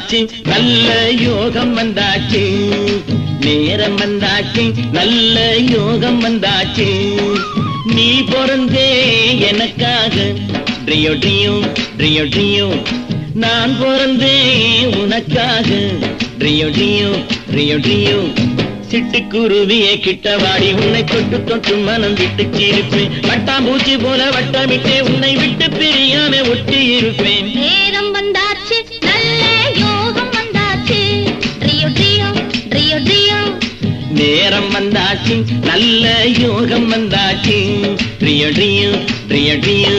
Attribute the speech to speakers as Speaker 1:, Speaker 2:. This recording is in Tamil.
Speaker 1: வந்தாச்சு, நல்ல யோகம் வந்தாச்சு, நேரம் வந்தாச்சு, நல்ல யோகம் வந்தாச்சு. நீ பிறந்தே எனக்காக ட்ரியோ ட்ரியோ ட்ரியோ ட்ரியோ, நான் பிறந்தே உனக்காக ட்ரியோ ட்ரியோ ட்ரியோ ட்ரியோ. சிட்டுக்குருவியே கிட்டவாடி உன்னை தொட்டு தொட்டு மனம் விட்டு சிரிப்பேன். வட்டாம்பூச்சி போல வட்டமிட்டே உன்னை விட்டு பிரியாம ஒட்டி இருப்பேன்.
Speaker 2: நேரம் வந்தாச்சு, நல்ல யோகம் வந்தாச்சு, ட்ரியோ ட்ரியோ ட்ரியோ ட்ரியோ.
Speaker 1: நேரம் வந்தாச்சு, நல்ல யோகம் வந்தாச்சு, ட்ரியோ ட்ரியோ ட்ரியோ ட்ரியோ.